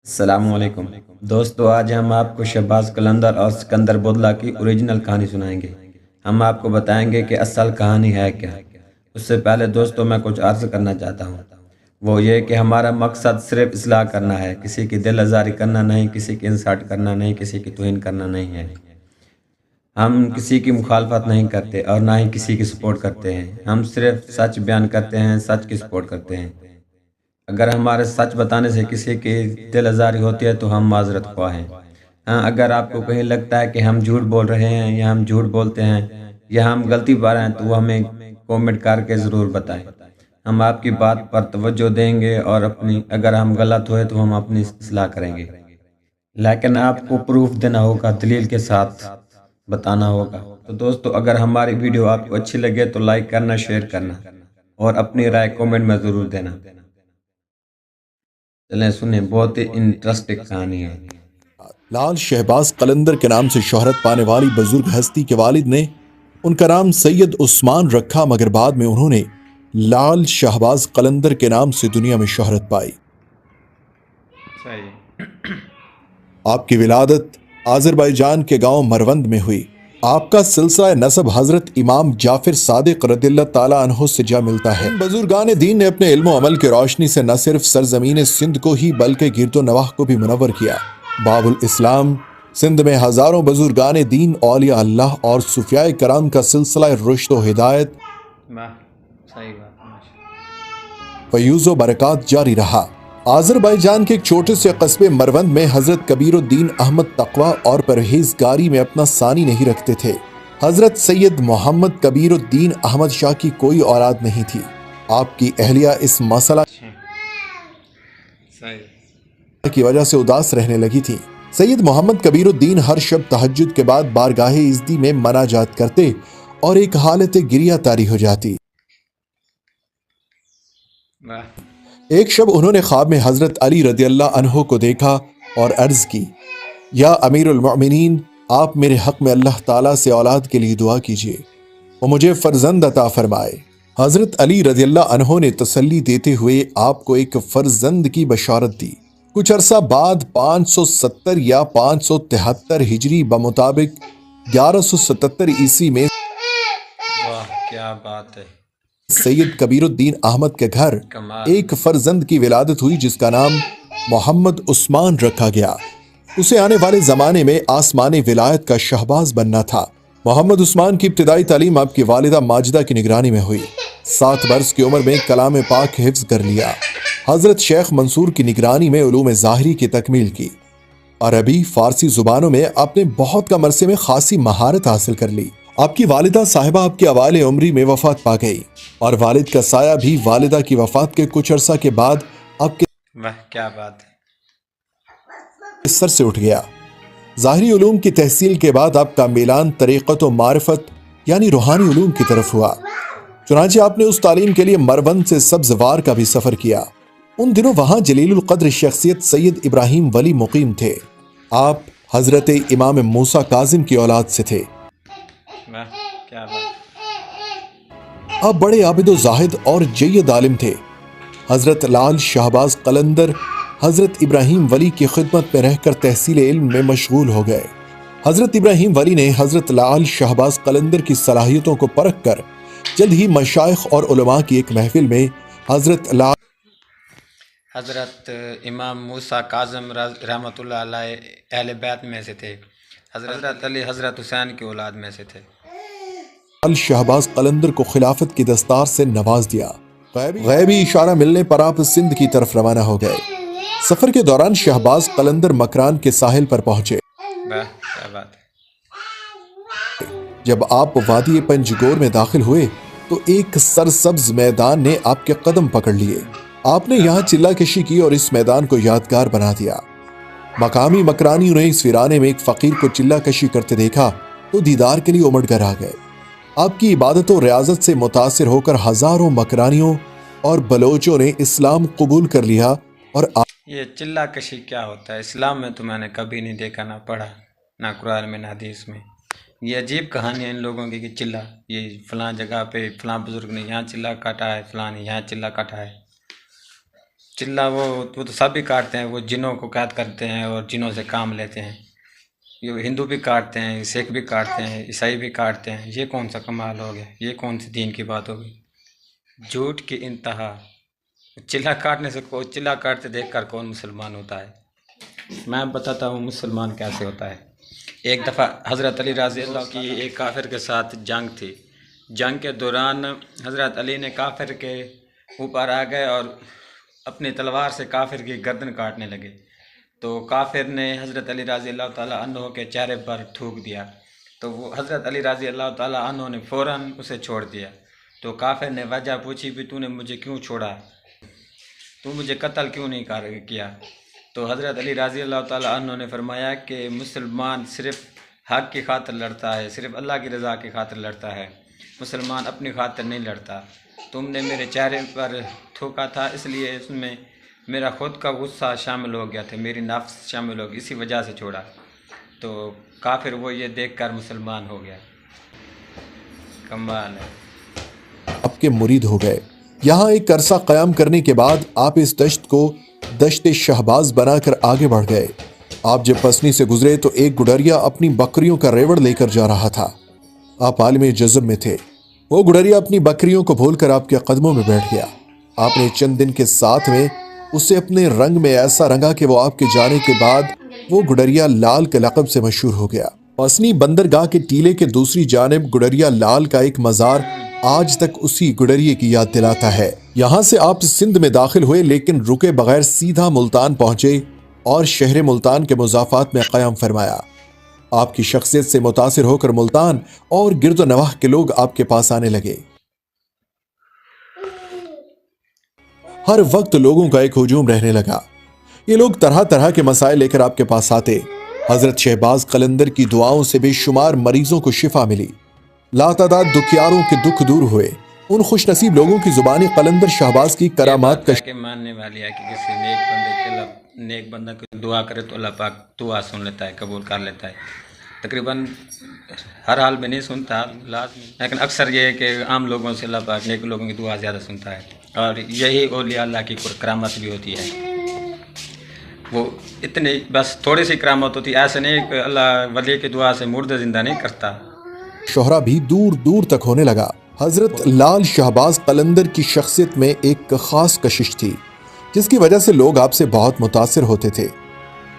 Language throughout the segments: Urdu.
السلام علیکم دوستو، آج ہم آپ کو شہباز قلندر اور سکندر بودلہ کی اوریجنل کہانی سنائیں گے۔ ہم آپ کو بتائیں گے کہ اصل کہانی ہے کیا۔ اس سے پہلے دوستو میں کچھ عرض کرنا چاہتا ہوں، وہ یہ کہ ہمارا مقصد صرف اصلاح کرنا ہے، کسی کی دل آزاری کرنا نہیں، کسی کی انسلٹ کرنا نہیں، کسی کی توہین کرنا نہیں ہے۔ ہم کسی کی مخالفت نہیں کرتے اور نہ ہی کسی کی سپورٹ کرتے ہیں، ہم صرف سچ بیان کرتے ہیں، سچ کی سپورٹ کرتے ہیں۔ اگر ہمارے سچ بتانے سے کسی کی دل آزاری ہوتی ہے تو ہم معذرت خواہ ہیں۔ ہاں، اگر آپ کو کہیں لگتا ہے کہ ہم جھوٹ بول رہے ہیں یا ہم جھوٹ بولتے ہیں یا ہم غلطی پا رہے ہیں تو وہ ہمیں کومنٹ کر کے ضرور بتائیں۔ ہم آپ کی بات پر توجہ دیں گے اور اگر ہم غلط ہوئے تو ہم اپنی اصلاح کریں گے، لیکن آپ کو پروف دینا ہوگا، دلیل کے ساتھ بتانا ہوگا۔ تو دوستو، اگر ہماری ویڈیو آپ کو اچھی لگے تو لائک کرنا، شیئر کرنا اور اپنی رائے کومنٹ میں ضرور دینا۔ چلیں سنیں، بہت ہی انٹرسٹنگ کہانی ہے۔ لال شہباز قلندر کے نام سے شہرت پانے والی بزرگ ہستی کے والد نے ان کا نام سید عثمان رکھا، مگر بعد میں انہوں نے لال شہباز قلندر کے نام سے دنیا میں شہرت پائی۔ آپ کی ولادت آذربائیجان کے گاؤں مروند میں ہوئی۔ آپ کا سلسلہ نسب حضرت امام جعفر صادق رضی اللہ تعالیٰ عنہ سے جا ملتا ہے۔ بزرگان دین نے اپنے علم و عمل کی روشنی سے نہ صرف سرزمین سندھ کو ہی بلکہ گرد و نواح کو بھی منور کیا۔ باب الاسلام سندھ میں ہزاروں بزرگان دین، اولیاء اللہ اور صوفیاء کرام کا سلسلہ رشد و ہدایت فیوز و برکات جاری رہا۔ آذربائیجان کے ایک چھوٹے سے قصبے مروند میں حضرت کبیر الدین احمد تقوی اور پرہیزگاری میں اپنا ثانی نہیں رکھتے تھے۔ حضرت سید محمد کبیر الدین احمد شاہ کی کوئی اولاد نہیں تھی۔ آپ کی اہلیہ اس مسئلہ کی وجہ سے اداس رہنے لگی تھی۔ سید محمد کبیر الدین ہر شب تہجد کے بعد بارگاہ ازدی میں مناجات کرتے اور ایک حالت گریہ طاری ہو جاتی۔ ایک شب انہوں نے خواب میں حضرت علی رضی اللہ عنہ کو دیکھا اور عرض کی، یا امیر المؤمنین، آپ میرے حق میں اللہ تعالیٰ سے اولاد کے لیے دعا کیجیے، وہ مجھے فرزند عطا فرمائے۔ حضرت علی رضی اللہ عنہ نے تسلی دیتے ہوئے آپ کو ایک فرزند کی بشارت دی۔ کچھ عرصہ بعد 570 یا 573 ہجری بمطابق 1177 عیسوی میں کیا بات ہے، سید کبیر الدین احمد کے گھر ایک فرزند کی ولادت ہوئی جس کا نام محمد عثمان رکھا گیا۔ اسے آنے والے زمانے میں آسمانی ولایت کا شہباز بننا تھا۔ محمد عثمان کی ابتدائی تعلیم آپ کی والدہ ماجدہ کی نگرانی میں ہوئی۔ 7 برس کی عمر میں کلام پاک حفظ کر لیا۔ حضرت شیخ منصور کی نگرانی میں علوم ظاہری کی تکمیل کی۔ عربی، فارسی زبانوں میں اپنے بہت کم عرصے میں خاصی مہارت حاصل کر لی۔ آپ کی والدہ صاحبہ آپ کے اوائل عمری میں وفات پا گئی اور والد کا سایہ بھی والدہ کی وفات کے کچھ عرصہ کے بعد آپ کے کیا بات ہے، سر سے اٹھ گیا۔ ظاہری علوم کی تحصیل کے بعد آپ کا میلان طریقت و معرفت یعنی روحانی علوم کی طرف ہوا۔ چنانچہ آپ نے اس تعلیم کے لیے مروند سے سبزوار کا بھی سفر کیا۔ ان دنوں وہاں جلیل القدر شخصیت سید ابراہیم ولی مقیم تھے۔ آپ حضرت امام موسیٰ کاظم کی اولاد سے تھے۔ آپ بڑے عابد و زاہد اور جید عالم تھے۔ حضرت لال شہباز قلندر حضرت ابراہیم ولی کی خدمت میں رہ کر تحصیل علم میں مشغول ہو گئے۔ حضرت ابراہیم ولی نے حضرت لال شہباز قلندر کی صلاحیتوں کو پرکھ کر جلد ہی مشائخ اور علماء کی ایک محفل میں حضرت امام موسیٰ کاظم رحمۃ اللہ علیہ اہل بیت میں سے تھے۔ حضرت علی حضرت حسین کی اولاد میں سے تھے۔ لال شہباز قلندر کو خلافت کی دستار سے نواز دیا۔ غیبی اشارہ ملنے پر آپ سندھ کی طرف روانہ ہو گئے۔ سفر کے دوران شہباز قلندر مکران کے ساحل پر پہنچے۔ جب آپ وادی پنجگور میں داخل ہوئے تو ایک سرسبز میدان نے آپ کے قدم پکڑ لیے۔ آپ نے یہاں چلہ کشی کی اور اس میدان کو یادگار بنا دیا۔ مقامی مکرانیوں نے اس ویرانے میں ایک فقیر کو چلہ کشی کرتے دیکھا تو دیدار کے لیے امڑ کر آ گئے۔ آپ کی عبادت و ریاضت سے متاثر ہو کر ہزاروں مکرانیوں اور بلوچوں نے اسلام قبول کر لیا اور یہ چلہ کشی کیا ہوتا ہے؟ اسلام میں تو میں نے کبھی نہیں دیکھا، نہ پڑھا، نہ قرآن میں، نہ حدیث میں۔ یہ عجیب کہانی ہے ان لوگوں کی کہ چلہ، یہ فلاں جگہ پہ فلاں بزرگ نے یہاں چلہ کاٹا ہے، فلاں نے یہاں چلہ کاٹا ہے۔ چلا وہ تو سب بھی کاٹتے ہیں، وہ جنوں کو قید کرتے ہیں اور جنوں سے کام لیتے ہیں. یہ ہندو بھی کاٹتے ہیں، سکھ بھی کاٹتے ہیں، عیسائی بھی کاٹتے ہیں. یہ کون سا کمال ہو گیا؟ یہ کون سی دین کی بات ہوگی؟ جھوٹ کی انتہا. چلا کاٹنے سے چلا کاٹتے دیکھ کر کون مسلمان ہوتا ہے؟ میں بتاتا ہوں مسلمان کیسے ہوتا ہے. ایک دفعہ حضرت علی رضی اللہ کی ایک کافر کے ساتھ جنگ تھی. جنگ کے دوران حضرت علی نے کافر کے اوپر آ گئے اور اپنی تلوار سے کافر کی گردن کاٹنے لگے. تو کافر نے حضرت علی رضی اللہ تعالیٰ عنہ کے چہرے پر تھوک دیا. تو وہ حضرت علی رضی اللہ تعالیٰ عنہ نے فوراً اسے چھوڑ دیا. تو کافر نے وجہ پوچھی بھی تو نے مجھے کیوں چھوڑا، تو مجھے قتل کیوں نہیں کیا؟ تو حضرت علی رضی اللہ تعالیٰ عنہ نے فرمایا کہ مسلمان صرف حق کی خاطر لڑتا ہے، صرف اللہ کی رضا کی خاطر لڑتا ہے، مسلمان اپنی خاطر نہیں لڑتا. تم نے میرے چہرے پر تھوکا تھا، اس لیے اس میں میرا خود کا غصہ شامل ہو گیا تھا، میری نفس شامل ہو گئی، اسی وجہ سے چھوڑا. تو کافر وہ یہ دیکھ کر مسلمان ہو گیا. کمال ہے. آپ کے مرید ہو گئے. یہاں ایک عرصہ قیام کرنے کے بعد آپ اس دشت کو دشت شہباز بنا کر آگے بڑھ گئے. آپ جب پسنی سے گزرے تو ایک گڈریا اپنی بکریوں کا ریوڑ لے کر جا رہا تھا. آپ عالم جذب میں تھے. وہ گڈریا اپنی بکریوں کو بھول کر آپ کے قدموں میں بیٹھ گیا. آپ نے چند دن کے ساتھ میں اسے اپنے رنگ میں ایسا رنگا کہ وہ آپ کے جانے کے بعد وہ گڈریا لال کے لقب سے مشہور ہو گیا. پسنی بندرگاہ کے ٹیلے کے دوسری جانب گڈریا لال کا ایک مزار آج تک اسی گڈریے کی یاد دلاتا ہے. یہاں سے آپ سندھ میں داخل ہوئے لیکن رکے بغیر سیدھا ملتان پہنچے اور شہر ملتان کے مضافات میں قیام فرمایا. آپ کی شخصیت سے متاثر ہو کر ملتان اور گرد و نواح کے لوگ آپ کے پاس آنے لگے. ہر وقت لوگوں کا ایک ہجوم رہنے لگا. یہ لوگ طرح طرح کے مسائل لے کر آپ کے پاس آتے. حضرت شہباز قلندر کی دعاؤں سے بے شمار مریضوں کو شفا ملی. لاتعداد دکھیاروں کے دکھ دور ہوئے. ان خوش نصیب لوگوں کی زبانی قلندر شہباز کی کرامات کا ماننے والی ہے کہ کسی نیک بندہ کی دعا کرے تو اللہ پاک دعا سن لیتا ہے، قبول کر لیتا ہے. تقریباً ہر حال میں نہیں سنتا لازمی، لیکن اکثر یہ ہے کہ عام لوگوں سے اللہ پاک نیک لوگوں کی دعا زیادہ سنتا ہے. اور یہی اولیاء اللہ کی کرامت بھی ہوتی ہے. وہ اتنی بس تھوڑی سی کرامت ہوتی ہے، ایسے نہیں کہ اللہ ولی کی دعا سے مردہ زندہ نہیں کرتا. شہرہ بھی دور دور تک ہونے لگا. حضرت لال شہباز قلندر کی شخصیت میں ایک خاص کشش تھی جس کی وجہ سے لوگ آپ سے بہت متاثر ہوتے تھے.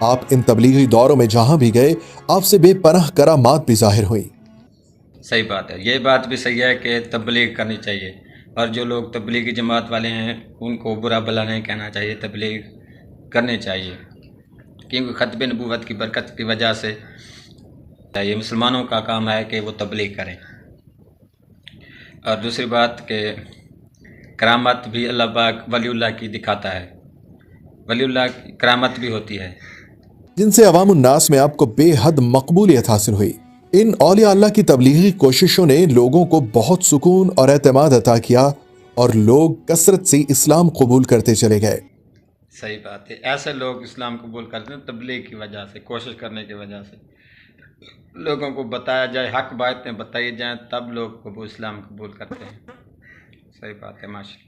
آپ ان تبلیغی دوروں میں جہاں بھی گئے آپ سے بے پناہ کرامات بھی ظاہر ہوئی. صحیح بات ہے، یہ بات بھی صحیح ہے کہ تبلیغ کرنی چاہیے، اور جو لوگ تبلیغی جماعت والے ہیں ان کو برا بھلا نہیں کہنا چاہیے، تبلیغ کرنی چاہیے، کیونکہ ختم نبوت کی برکت کی وجہ سے یہ مسلمانوں کا کام ہے کہ وہ تبلیغ کریں. اور دوسری بات کہ کرامت بھی اللہ پاک ولی اللہ کی دکھاتا ہے، ولی اللہ کی کرامت بھی ہوتی ہے جن سے عوام الناس میں آپ کو بے حد مقبولیت حاصل ہوئی. ان اولیاء اللہ کی تبلیغی کوششوں نے لوگوں کو بہت سکون اور اعتماد عطا کیا اور لوگ کثرت سے اسلام قبول کرتے چلے گئے. صحیح بات ہے، ایسے لوگ اسلام قبول کرتے ہیں تبلیغ کی وجہ سے، کوشش کرنے کی وجہ سے. لوگوں کو بتایا جائے، حق باتیں بتائی جائیں، تب لوگ اسلام قبول کرتے ہیں. صحیح بات ہے. ماشاء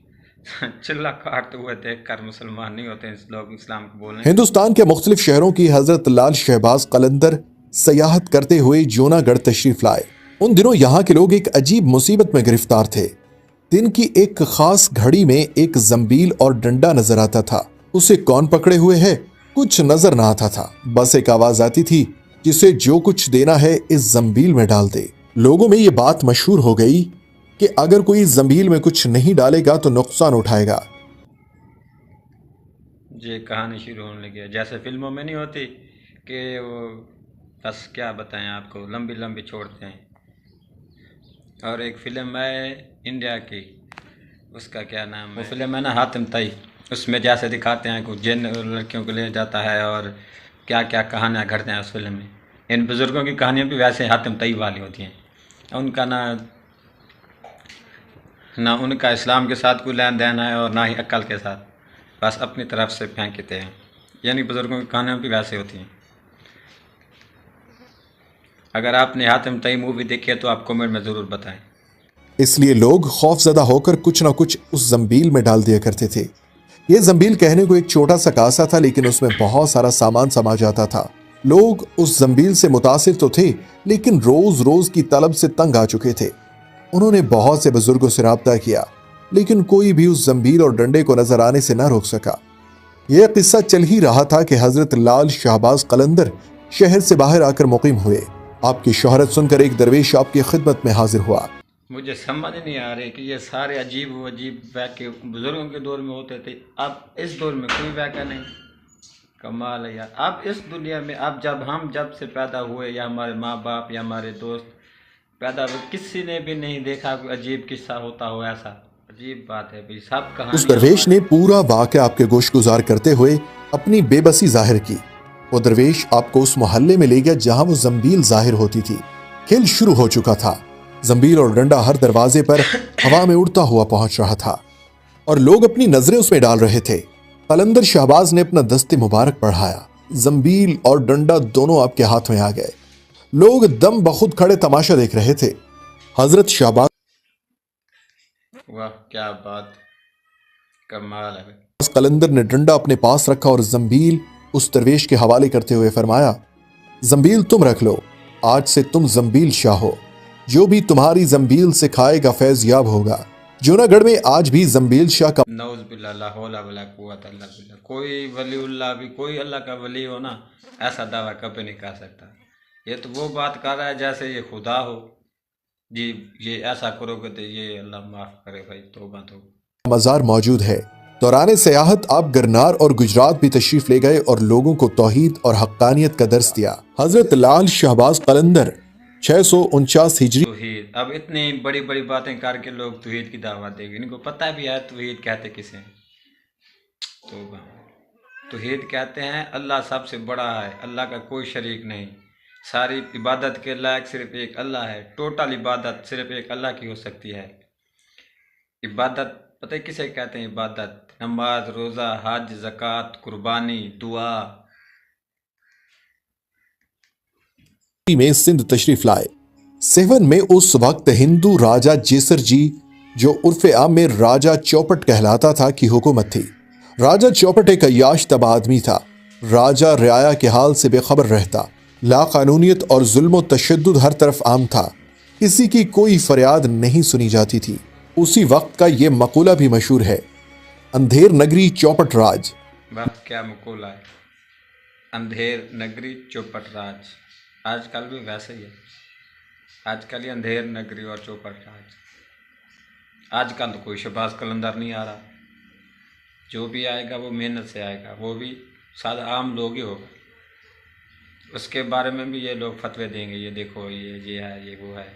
چلا کاٹتے ہوئے دیکھ کر مسلمان نہیں ہوتے لوگ، اسلام قبول نہیں. ہندوستان کے مختلف شہروں کی حضرت لال شہباز قلندر سیاحت کرتے ہوئے جونا گڑھ تشریف لائے. ان دنوں یہاں کے لوگ ایک عجیب مصیبت میں گرفتار تھے. دن کی ایک خاص گھڑی میں ایک زنبیل اور ڈنڈا نظر آتا تھا. اسے کون پکڑے ہوئے ہے کچھ نظر نہ آتا تھا، بس ایک آواز آتی تھی جسے جو کچھ دینا ہے اس زنبیل میں ڈال دے. لوگوں میں یہ بات مشہور ہو گئی کہ اگر کوئی زنبیل میں کچھ نہیں ڈالے گا تو نقصان اٹھائے گا. یہ کہانی شروع ہونے لگی، جیسے فلموں میں نہیں ہوتی کہ وہ بس کیا بتائیں آپ کو، لمبی لمبی چھوڑتے ہیں. اور ایک فلم ہے انڈیا کی، اس کا کیا نام ہے، وہ فلم ہے نا حاتم طئی، اس میں جیسے دکھاتے ہیں کہ جن لڑکیوں کو لے جاتا ہے اور کیا کیا کہانیاں گھڑتے ہیں اس فلم میں. ان بزرگوں کی کہانیاں بھی ویسے حاتم طئی والی ہوتی ہیں. ان کا نہ ان کا اسلام کے ساتھ کوئی لین دین ہے اور نہ ہی عقل کے ساتھ، بس اپنی طرف سے پھینکتے ہیں. یعنی بزرگوں کی کہانیاں بھی ویسے ہوتی ہیں. اگر آپ نے حاتم طئی مووی دیکھی ہے تو آپ کمنٹ میں ضرور بتائیں. اس لیے لوگ خوف زدہ ہو کر کچھ نہ کچھ اس زنبیل میں ڈال دیا کرتے تھے. یہ زنبیل کہنے کو ایک چھوٹا سا کاسا تھا، لیکن اس میں بہت سارا سامان سما جاتا تھا۔ لوگ اس زنبیل سے متاثر تو تھے، لیکن روز روز کی طلب سے تنگ آ چکے تھے۔ انہوں نے بہت سے بزرگوں سے رابطہ کیا، لیکن کوئی بھی اس زنبیل اور ڈنڈے کو نظر آنے سے نہ روک سکا۔ یہ قصہ چل ہی رہا تھا کہ حضرت لال شہباز قلندر شہر سے باہر آ کر مقیم ہوئے۔ آپ کی شہرت سن کر ایک درویش آپ کی خدمت میں حاضر ہوا۔ مجھے سمجھ نہیں آ رہی کہ یہ سارے عجیب و عجیب واقعے بزرگوں کے دور میں ہوتے تھے، اب اس دور میں کوئی واقعہ نہیں۔ کمال ہے یار، اب اس دنیا میں اب جب سے پیدا ہوئے، یا ہمارے ماں باپ یا ہمارے دوست پیدا ہوئے، کسی نے بھی نہیں دیکھا کوئی عجیب قصہ ہوتا ہو ایسا۔ عجیب بات ہے بھائی، سب کہانی۔ اس درویش نے پورا واقعہ آپ کے گوش گزار کرتے ہوئے اپنی بے بسی ظاہر کی۔ وہ درویش آپ کو اس محلے میں لے گیا جہاں وہ زنبیل ظاہر ہوتی تھی۔ کھیل شروع ہو چکا تھا۔ زنبیل اور ڈنڈا ہر دروازے پر ہوا میں اڑتا ہوا پہنچ رہا تھا اور لوگ اپنی نظریں اس میں ڈال رہے تھے۔ قلندر شہباز نے اپنا دست مبارک بڑھایا، زنبیل اور ڈنڈا دونوں آپ کے ہاتھ میں آ گئے۔ لوگ دم بخود کھڑے تماشا دیکھ رہے تھے۔ حضرت شہباز واہ کیا بات، کمال ہے۔ قلندر نے ڈنڈا اپنے پاس رکھا اور زنبیل اس درویش کے حوالے کرتے ہوئے فرمایا، زنبیل تم رکھ لو، آج سے تم زنبیل شاہ ہو۔ جو بھی تمہاری زنبیل سے کھائے گا فیض یاب ہوگا۔ جوناگڑھ میں آج بھی زنبیل شاہ کا نعوذ باللہ، لا حول ولا قوت الا باللہ۔ کوئی ولی اللہ بھی، کوئی اللہ کا ولی ہو نا، ایسا دعویٰ کبھی نہیں کر سکتا۔ یہ تو وہ بات کر رہا ہے جیسے یہ خدا ہو، جی یہ ایسا کرو گے تو یہ اللہ معاف کرے بھائی، توبہ توبہ۔ مزار موجود ہے۔ دوران سیاحت آپ گرنار اور گجرات بھی تشریف لے گئے اور لوگوں کو توحید اور حقانیت کا درس دیا۔ حضرت لال شہباز قلندر 649 ہجری۔ توحید، اب اتنی بڑی بڑی باتیں کر کے لوگ توحید کی دعوت دیں گے، ان کو پتہ بھی ہے توحید کہتے کسے ہیں۔ توبہ، توحید کہتے ہیں اللہ سب سے بڑا ہے، اللہ کا کوئی شریک نہیں، ساری عبادت کے لائق صرف ایک اللہ ہے، ٹوٹل عبادت صرف ایک اللہ کی ہو سکتی ہے۔ عبادت پتہ کسے کہتے ہیں؟ عبادت، نماز، روزہ، حج، زکوٰۃ، قربانی، دعا۔ میں سندھ تشریف لائے۔ سیون میں اس وقت ہندو راجہ جیسر جی، جو عرف عام میں راجہ چوپٹ کہلاتا تھا، کی حکومت تھی۔ راجہ چوپٹ ایک عیاش طبع آدمی تھا۔ راجہ رعایا کے حال سے بے خبر رہتا۔ لا قانونیت اور ظلم و تشدد ہر طرف عام تھا، کسی کی کوئی فریاد نہیں سنی جاتی تھی۔ اسی وقت کا یہ مقولہ بھی مشہور ہے، اندھیر نگری چوپٹ راج۔ بس کیا مقولہ ہے، اندھیر نگری چوپٹ راج۔ آج کل بھی ویسے ہی ہے، آج کل یہ اندھیر نگری اور چوپٹ راج۔ آج کل تو کوئی شہباز قلندر نہیں آ رہا، جو بھی آئے گا وہ محنت سے آئے گا، وہ بھی سادہ عام لوگ ہی ہوگا۔ اس کے بارے میں بھی یہ لوگ فتوے دیں گے، یہ دیکھو یہ ہے، یہ وہ ہے،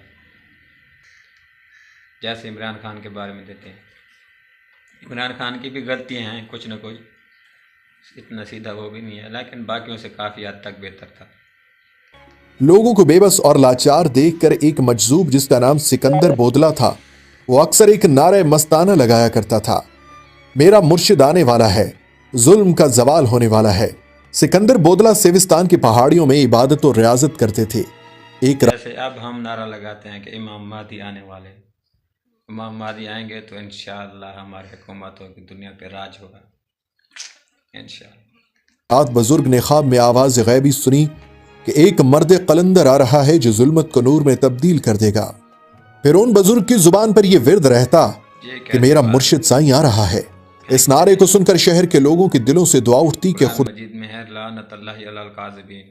جیسے عمران خان کے بارے میں دیتے ہیں۔ عمران خان کی بھی غلطیاں ہیں کچھ نہ کچھ، اتنا سیدھا وہ بھی نہیں ہے، لیکن باقیوں سے کافی حد تک بہتر تھا۔ لوگوں کو بے بس اور لاچار دیکھ کر ایک مجذوب جس کا نام سکندر بودلا تھا، وہ اکثر ایک نعرہ مستانہ لگایا کرتا تھا، میرا مرشد آنے والا ہے، ظلم کا زوال ہونے والا ہے۔ سکندر بودلا سیوستان کی پہاڑیوں میں عبادت و ریاضت کرتے تھے۔ ایک جیسے اب ہم نعرہ لگاتے ہیں کہ امام مہدی آنے والے، امام مہدی آئیں گے تو انشاءاللہ ہماری حکومت ہوگی، دنیا پہ راج ہوگا انشاءاللہ۔ رات بزرگ نے خواب میں آواز غیبی سنی کہ ایک مرد قلندر آ رہا ہے جو ظلمت کو نور میں تبدیل کر دے گا۔ پھر ان بزرگ کی زبان پر یہ ورد رہتا کہ میرا مرشد سائیں آ رہا ہے۔ اس نعرے کو سن کر شہر کے لوگوں کے دلوں سے دعا اٹھتی کہ خدا مجید میں ہے لعنت اللہ علی الکاذبین،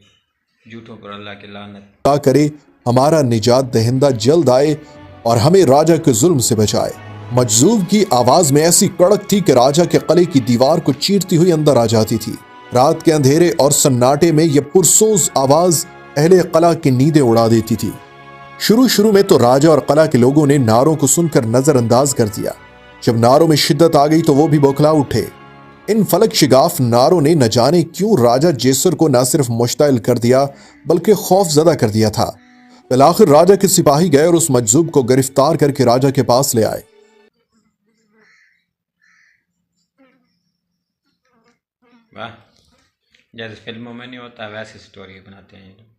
جھوٹوں پر اللہ کی لعنت۔ کرے ہمارا نجات دہندہ جلد آئے اور ہمیں راجہ کے ظلم سے بچائے۔ مجذوب کی آواز میں ایسی کڑک تھی کہ راجہ کے قلعے کی دیوار کو چیرتی ہوئی اندر آ جاتی تھی۔ رات کے اندھیرے اور سناٹے میں یہ پرسوز آواز اہل قلعہ کی نیندیں اڑا دیتی تھی۔ شروع میں تو راجہ اور قلعہ کے لوگوں نے نعروں کو سن کر نظر انداز کر دیا۔ جب نعروں میں شدت آ گئی تو وہ بھی بوکھلا اٹھے۔ ان فلک شگاف نعروں نے نہ جانے کیوں راجہ جیسر کو نہ صرف مشتعل کر دیا بلکہ خوف زدہ کر دیا تھا۔ بالآخر راجہ کے سپاہی گئے اور اس مجذوب کو گرفتار کر کے راجہ کے پاس لے آئے۔ واہ، جیسے فلموں میں نہیں ہوتا ویسی سٹوری بناتے ہیں یہ لوگ۔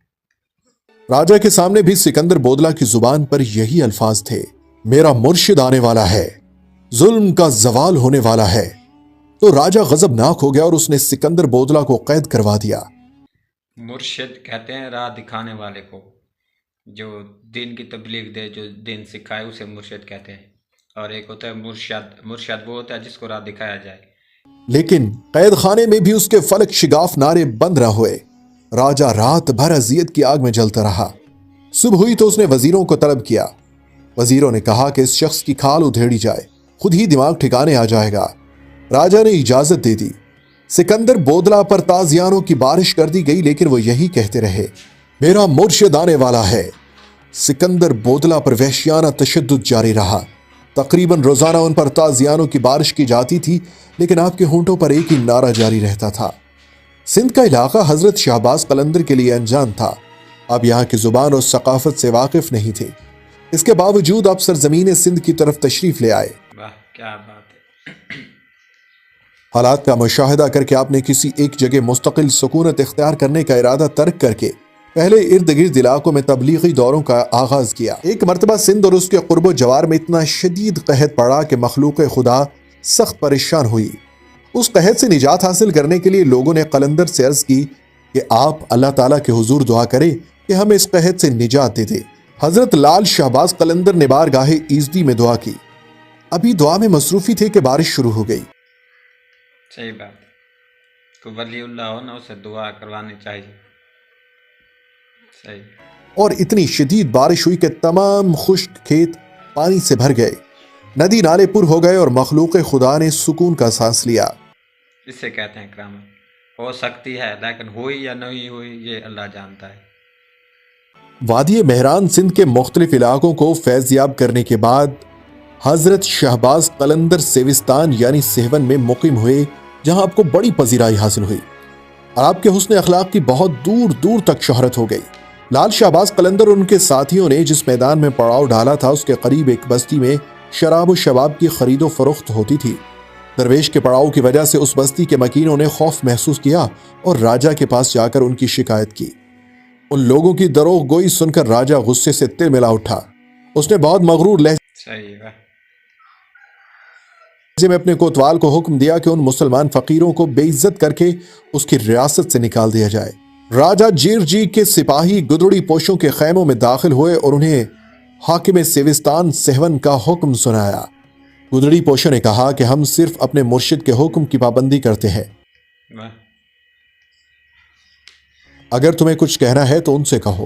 راجہ کے سامنے بھی سکندر بودلا کی زبان پر یہی الفاظ تھے، میرا مرشد آنے والا ہے، ظلم کا زوال ہونے والا ہے، تو راجہ غضبناک ہو گیا اور اس نے سکندر بودلہ کو قید کروا دیا۔ مرشد کہتے ہیں راہ دکھانے والے کو، جو دین کی تبلیغ دے، جو دین سکھائے، اسے مرشد کہتے ہیں۔ اور ایک ہوتا ہے مرشد وہ ہوتا ہے جس کو راہ دکھایا جائے۔ لیکن قید خانے میں بھی اس کے فلک شگاف نعرے بند نہ ہوئے۔ راجہ رات بھر اذیت کی آگ میں جلتا رہا۔ صبح ہوئی تو اس نے وزیروں کو طلب کیا۔ وزیروں نے کہا کہ اس شخص کی کھال ادھیڑی جائے، خود ہی دماغ ٹھکانے آ جائے گا۔ راجہ نے اجازت دے دی۔ سکندر بودلہ پر تازیانوں کی بارش کر دی گئی، لیکن وہ یہی کہتے رہے، میرا مرشد آنے والا ہے۔ سکندر بودلہ پر وحشیانہ تشدد جاری رہا۔ تقریباً روزانہ ان پر تازیانوں کی بارش کی جاتی تھی، لیکن آپ کے ہونٹوں پر ایک ہی نعرہ جاری رہتا تھا۔ سندھ کا علاقہ حضرت شہباز قلندر کے لیے انجان تھا۔ اب یہاں کی زبان اور ثقافت سے واقف نہیں تھے۔ اس کے باوجود آپ سرزمین سندھ کی طرف تشریف لے آئے۔ واہ کیا بات ہے! حالات کا مشاہدہ کر کے آپ نے کسی ایک جگہ مستقل سکونت اختیار کرنے کا ارادہ ترک کر کے پہلے ارد گرد علاقوں میں تبلیغی دوروں کا آغاز کیا۔ ایک مرتبہ سندھ اور اس کے قرب و جوار میں اتنا شدید قحط پڑا کہ مخلوق خدا سخت پریشان ہوئی۔ اس قحط سے نجات حاصل کرنے کے لیے لوگوں نے قلندر سے عرض کی کہ آپ اللہ تعالیٰ کے حضور دعا کریں کہ ہمیں اس قحط سے نجات دے دے۔ حضرت لال شہباز قلندر نے بارگاہ ایزدی میں دعا کی۔ ابھی دعا میں مصروفی تھے کہ بارش شروع ہو گئی۔ صحیح بات ہے، تو ولی اللہ ہو نا، اسے دعا کروانی چاہیے۔ صحیح۔ اور اتنی شدید بارش ہوئی کہ تمام خشک کھیت پانی سے بھر گئے، ندی نالے پر ہو گئے اور مخلوق خدا نے سکون کا سانس لیا۔ اسے کہتے ہیں کرامت۔ ہو سکتی ہے، لیکن ہوئی یا نہیں ہوئی یہ اللہ جانتا ہے۔ وادی مہران سندھ کے مختلف علاقوں کو فیض یاب کرنے کے بعد حضرت شہباز قلندر سیوستان یعنی سہون میں مقیم ہوئے، جہاں آپ کو بڑی پذیرائی حاصل ہوئی اور آپ کے حسن اخلاق کی بہت دور دور تک شہرت ہو گئی۔ لال شہباز قلندر اور ان کے ساتھیوں نے جس میدان میں پڑاؤ ڈالا تھا، اس کے قریب ایک بستی میں شراب و شباب کی خرید و فروخت ہوتی تھی۔ درویش کے پڑاؤ کی وجہ سے اس بستی کے مکینوں نے خوف محسوس کیا اور راجہ کے پاس جا کر ان کی شکایت کی۔ ان لوگوں کی دروغ گوئی سن کر راجہ غصے سے تل ملا اٹھا۔ اس نے بہت مغرور صحیح ہے۔ لہجے میں اپنے کوتوال کو حکم دیا کہ ان مسلمان فقیروں کو بے عزت کر کے اس کی ریاست سے نکال دیا جائے۔ راجہ جیر جی کے سپاہی گدڑی پوشوں کے خیموں میں داخل ہوئے اور انہیں حاکم سیوستان سہون کا حکم سنایا۔ گدڑی پوشوں نے کہا کہ ہم صرف اپنے مرشد کے حکم کی پابندی کرتے ہیں۔ اگر تمہیں کچھ کہنا ہے تو ان سے کہو۔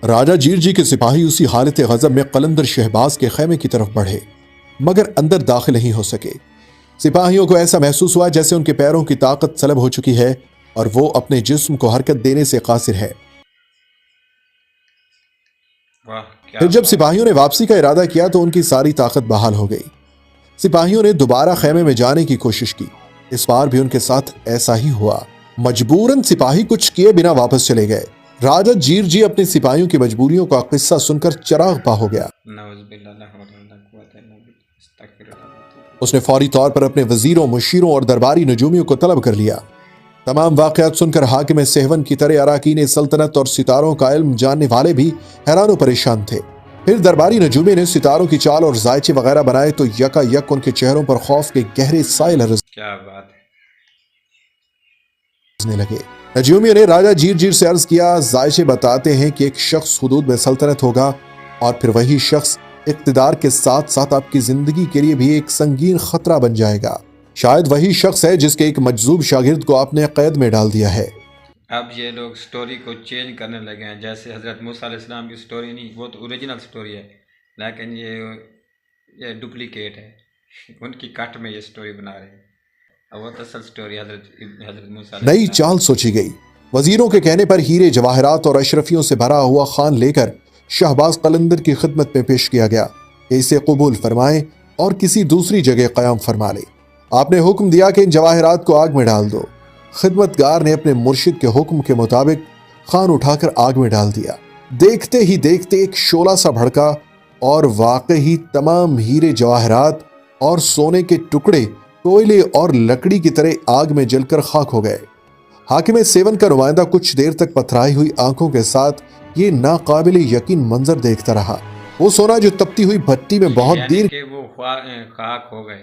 راجہ جیر جی کے سپاہی اسی حالت غضب میں قلندر شہباز کے خیمے کی طرف بڑھے، مگر اندر داخل نہیں ہو سکے۔ سپاہیوں کو ایسا محسوس ہوا جیسے ان کے پیروں کی طاقت سلب ہو چکی ہے اور وہ اپنے جسم کو حرکت دینے سے قاصر ہے۔ پھر جب سپاہیوں نے واپسی کا ارادہ کیا تو ان کی ساری طاقت بحال ہو گئی۔ سپاہیوں نے دوبارہ خیمے میں جانے کی کوشش کی۔ اس بار بھی ان کے ساتھ ایسا ہی ہوا۔ مجبوراً سپاہی کچھ کیے بنا واپس چلے گئے۔ راجہ جیر جی اپنے سپاہیوں کی مجبوریوں کا قصہ سن کر چراغ پا ہو گیا۔ اس نے فوری طور پر اپنے وزیروں، مشیروں اور درباری نجومیوں کو طلب کر لیا۔ تمام واقعات سن کر حاکم سہون کی طرح اراکین سلطنت اور ستاروں کا علم جاننے والے بھی حیران و پریشان تھے۔ پھر درباری نجومی نے ستاروں کی چال اور ذائچے وغیرہ بنائے تو یکا یک ان کے چہروں پر خوف کے گہرے سائے لرزنے لگے۔ نجومیوں نے راجہ جیر جیر سے عرض کیا، ذائچے بتاتے ہیں کہ ایک شخص حدود میں سلطنت ہوگا اور پھر وہی شخص اقتدار کے ساتھ ساتھ آپ کی زندگی کے لیے بھی ایک سنگین خطرہ بن جائے گا۔ شاید وہی شخص ہے جس کے ایک مجذوب شاگرد کو آپ نے قید میں ڈال دیا ہے۔ اب یہ لوگ سٹوری کو چینج کرنے لگے ہیں، جیسے حضرت موسیٰ علیہ السلام کی سٹوری نہیں، وہ تو اوریجنل سٹوری ہے، لیکن یہ ڈپلیکیٹ ہے، ان کی کٹ میں یہ سٹوری بنا رہے ہیں، اور وہ اصل سٹوری حضرت موسیٰ علیہ نئی السلام۔ چال سوچی گئی۔ وزیروں کے کہنے پر ہیرے جواہرات اور اشرفیوں سے بھرا ہوا خان لے کر شہباز قلندر کی خدمت میں پیش کیا گیا کہ اسے قبول فرمائیں اور کسی دوسری جگہ قیام فرما لے۔ آپ نے حکم دیا کہ ان جواہرات کو آگ میں ڈال دو۔ خدمتگار نے اپنے مرشد کے حکم کے مطابق خان اٹھا کر آگ میں ڈال دیا۔ دیکھتے ہی دیکھتے ایک شعلہ سا بھڑکا اور واقعی تمام ہیرے جواہرات اور سونے کے ٹکڑے کوئلے اور لکڑی کی طرح آگ میں جل کر خاک ہو گئے۔ حاکم سیون کا نمائندہ کچھ دیر تک پتھرائی ہوئی آنکھوں کے ساتھ یہ ناقابل یقین منظر دیکھتا رہا۔ وہ سونا جو تپتی ہوئی بھٹی میں بہت دیر کہ وہ خاک ہو گئے،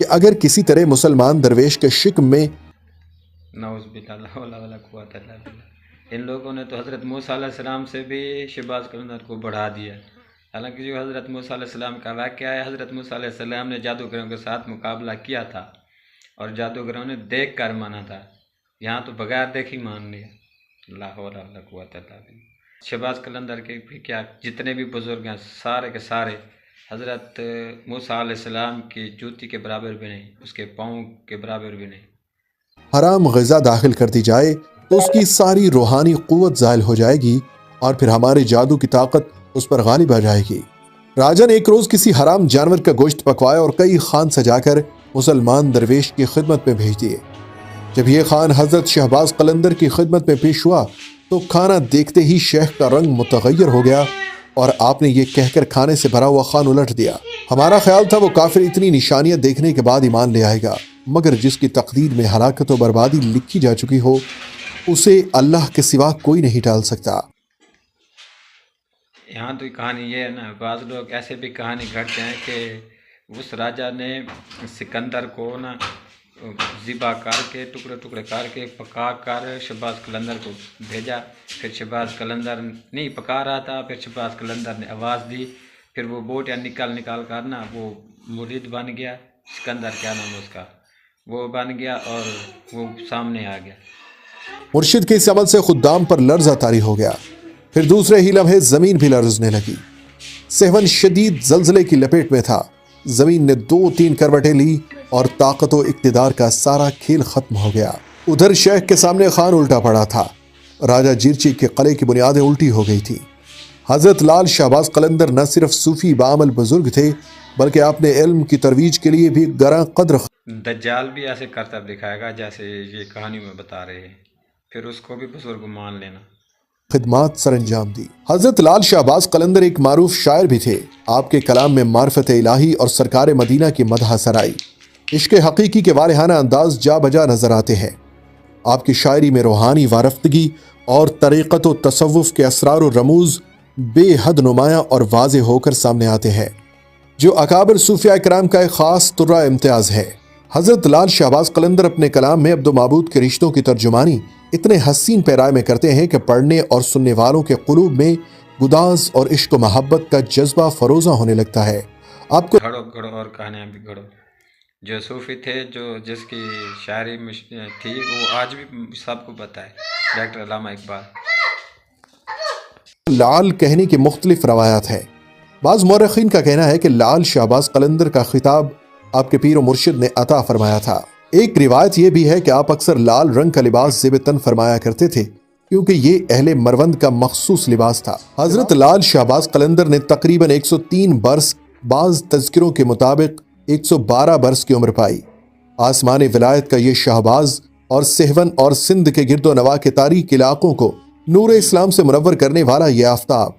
کہ اگر کسی طرح مسلمان درویش کے شکم میں نعوذ باللہ لا حول ولا قوت الا باللہ، ان لوگوں نے تو حضرت موسیٰ علیہ السلام سے بھی شہباز قلندر کو بڑھا دیا۔ حالانکہ جو حضرت موسیٰ علیہ السلام کا واقعہ ہے، حضرت موسیٰ علیہ السلام نے جادوگروں کے ساتھ مقابلہ کیا تھا اور جادوگروں نے دیکھ کر مانا تھا، یہاں تو بغیر دیکھی مان لیا۔ لا حول ولا قوت الا باللہ۔ شہباز قلندر کے بھی کیا جتنے بھی بزرگ ہیں سارے کے سارے حضرت موسیٰ علیہ السلام کی جوتی کے برابر بھی نہیں، اس کے پاؤں کے برابر بھی نہیں۔ حرام غذا داخل کر دی جائے تو اس کی ساری روحانی قوت زائل ہو جائے گی اور پھر ہمارے جادو کی طاقت اس پر غالب آ جائے گی۔ راجا نے ایک روز کسی حرام جانور کا گوشت پکوایا اور کئی خوان سجا کر مسلمان درویش کی خدمت میں بھیج دیے۔ جب یہ خوان حضرت شہباز قلندر کی خدمت میں پیش ہوا تو کھانا دیکھتے ہی شیخ کا رنگ متغیر ہو گیا اور آپ نے یہ کہہ کر کھانے سے بھرا ہوا خوان الٹ دیا۔ ہمارا خیال تھا وہ کافر اتنی نشانیاں دیکھنے کے بعد ایمان لے آئے گا، مگر جس کی تقدیر میں ہلاکت و بربادی لکھی جا چکی ہو اسے اللہ کے سوا کوئی نہیں ٹال سکتا۔ یہاں تو کہانی یہ ہے نا، بعض لوگ ایسے بھی کہانی گھڑتے ہیں کہ اس راجا نے سکندر کو نا ذبح کر کے ٹکڑے ٹکڑے کر کے پکا کر شہباز قلندر کو بھیجا، پھر شہباز قلندر نہیں پکا رہا تھا، پھر شہباز قلندر نے آواز دی، پھر وہ بوٹیاں نکال کر نا وہ مرید بن گیا، سکندر کیا نام ہے اس کا، وہ بن گیا اور وہ سامنے آ گیا۔ مرشد کے اس عمل سے خدام پر لرزہ طاری ہو گیا، پھر دوسرے ہی لمحے زمین بھی لرزنے لگی۔ سہون شدید زلزلے کی لپیٹ میں تھا، زمین نے 2-3 کروٹیں لی اور طاقت و اقتدار کا سارا کھیل ختم ہو گیا۔ ادھر شیخ کے سامنے خان الٹا پڑا تھا، راجہ جیرچی کے قلعے کی بنیادیں الٹی ہو گئی تھی۔ حضرت لال شہباز قلندر نہ صرف صوفی بعمل بزرگ تھے بلکہ اپنے علم کی ترویج کے لیے بھی گراں قدر دجال بھی ایسے کرتب دکھائے گا جیسے یہ کہانی میں بتا رہے ہیں، پھر اس کو بھی بزرگ مان لینا۔ خدمات سر انجام دی۔ حضرت لال شہباز قلندر ایک معروف شاعر بھی تھے۔ آپ کے کلام میں معرفت الہی اور سرکار مدینہ کی مدح سرائی، عشق حقیقی کے والہانہ انداز جا بجا نظر آتے ہیں۔ آپ کی شاعری میں روحانی وارفتگی اور طریقت و تصوف کے اسرار و رموز بے حد نمایاں اور واضح ہو کر سامنے آتے ہیں، جو اکابر صوفیاء کرام کا ایک خاص طرہ امتیاز ہے۔ حضرت لال شہباز قلندر اپنے کلام میں عبد و معبود کے رشتوں کی ترجمانی اتنے حسین پیرائے میں کرتے ہیں کہ پڑھنے اور سننے والوں کے قلوب میں گداز اور عشق و محبت کا جذبہ فروزہ ہونے لگتا ہے۔ آپ کو گھڑو اور کہانیاں بھی گھڑو۔ جو صوفی تھے، جو جس کی شاعری تھی، وہ آج بھی سب کو پتہ ہے، ڈاکٹر علامہ اقبال۔ لال کہنے کی مختلف روایات ہیں۔ بعض مورخین کا کہنا ہے کہ لال شہباز قلندر کا خطاب آپ کے پیر و مرشد نے عطا فرمایا تھا۔ ایک روایت یہ بھی ہے کہ آپ اکثر لال رنگ کا لباس زیب تن فرمایا کرتے تھے کیونکہ یہ اہل مروند کا مخصوص لباس تھا۔ حضرت لال شہباز قلندر نے تقریباً 103 برس، بعض تذکروں کے مطابق 112 برس کی عمر پائی۔ آسمان ولایت کا یہ شہباز اور سہون اور سندھ کے گرد و نواح کے تاریک علاقوں کو نور اسلام سے منور کرنے والا یہ آفتاب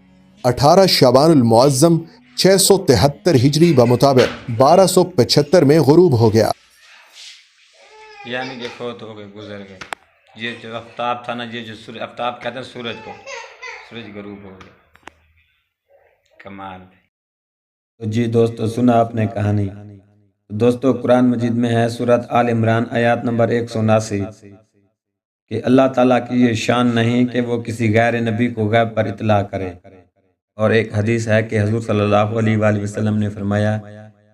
18 شعبان المعظم 673 ہجری بمطابق 1275 میں غروب ہو گیا۔ یعنی کہ فوت ہو گئے، گزر گئے۔ یہ جو آفتاب تھا نا، یہ جو آفتاب کہتے ہیں سورج کو، سورج غروب ہو گیا۔ کمال۔ تو جی دوستو، سنا آپ نے کہانی۔ دوستو، قرآن مجید میں ہے سورۃ آل عمران آیات نمبر 179 کہ اللہ تعالیٰ کی یہ شان نہیں کہ وہ کسی غیر نبی کو غیب پر اطلاع کرے۔ اور ایک حدیث ہے کہ حضور صلی اللہ علیہ وآلہ وسلم نے فرمایا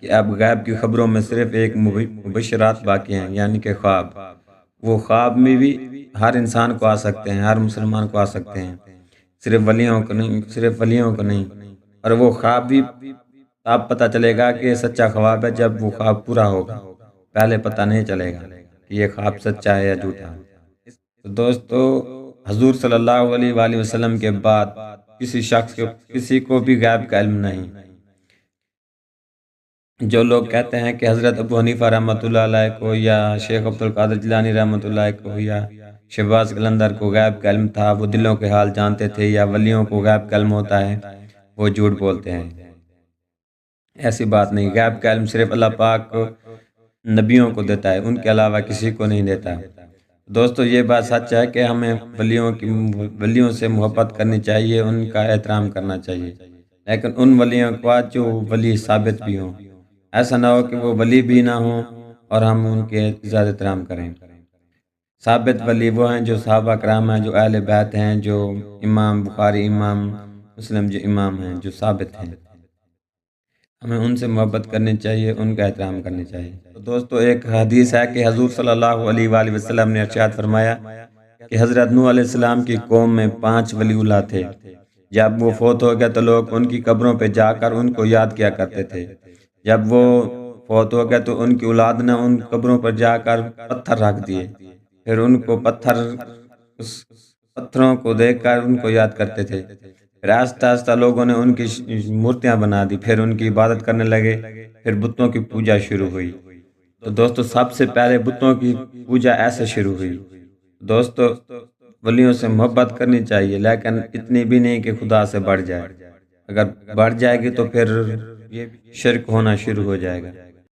کہ اب غیب کی خبروں میں صرف ایک مبشرات باقی ہیں، یعنی کہ خواب۔ وہ خواب میں بھی ہر انسان کو آ سکتے ہیں، ہر مسلمان کو آ سکتے ہیں، صرف ولیوں کو نہیں، صرف ولیوں کو نہیں۔ اور وہ خواب بھی تب پتہ چلے گا کہ سچا خواب ہے جب وہ خواب پورا ہوگا، پہلے پتہ نہیں چلے گا کہ یہ خواب سچا ہے یا جھوٹا ہے۔ تو دوستو، حضور صلی اللہ علیہ وآلہ وسلم کے بعد کسی کو بھی غیب کا علم نہیں۔ جو لوگ کہتے ہیں کہ حضرت ابو حنیفہ رحمۃ اللہ علیہ کو یا شیخ عبد القادر جیلانی رحمۃ اللہ کو یا شہباز قلندر کو غیب کا علم تھا، وہ دلوں کے حال جانتے تھے، یا ولیوں کو غیب کا علم ہوتا ہے، وہ جھوٹ بولتے ہیں۔ ایسی بات نہیں، غیب کا علم صرف اللہ پاک کو نبیوں کو دیتا ہے، ان کے علاوہ کسی کو نہیں دیتا۔ دوستو، یہ بات سچ ہے کہ ہمیں ولیوں سے محبت کرنی چاہیے، ان کا احترام کرنا چاہیے، لیکن ان ولیوں کو جو ولی ثابت بھی ہوں، ایسا نہ ہو کہ وہ ولی بھی نہ ہوں اور ہم ان کے عزت احترام کریں۔ ثابت ولی وہ ہیں جو صحابہ کرام ہیں، جو اہل بیت ہیں، جو امام بخاری، امام مسلم جو امام ہیں، جو ثابت ہیں۔ ہمیں ان سے محبت کرنی چاہیے، ان کا احترام کرنی چاہیے۔ تو دوستو ایک حدیث ہے کہ حضور صلی اللہ علیہ وآلہ وسلم نے ارشاد فرمایا کہ حضرت نوح علیہ السلام کی قوم میں 5 ولی اللہ تھے۔ جب وہ فوت ہو گیا تو لوگ ان کی قبروں پہ جا کر ان کو یاد کیا کرتے تھے۔ جب وہ فوت ہو گیا تو ان کی اولاد نے ان قبروں پر جا کر پتھر رکھ دیے، پھر ان کو اس پتھروں کو دیکھ کر ان کو یاد کرتے تھے۔ پھر آہستہ آہستہ لوگوں نے ان کی مورتیاں بنا دی، پھر ان کی عبادت کرنے لگے، پھر بتوں کی پوجا شروع ہوئی۔ تو دوستو سب سے پہلے بتوں کی پوجا ایسے شروع ہوئی۔ دوستو ولیوں سے محبت کرنی چاہیے، لیکن اتنی بھی نہیں کہ خدا سے بڑھ جائے۔ اگر بڑھ جائے گی تو پھر شرک ہونا شروع ہو جائے گا۔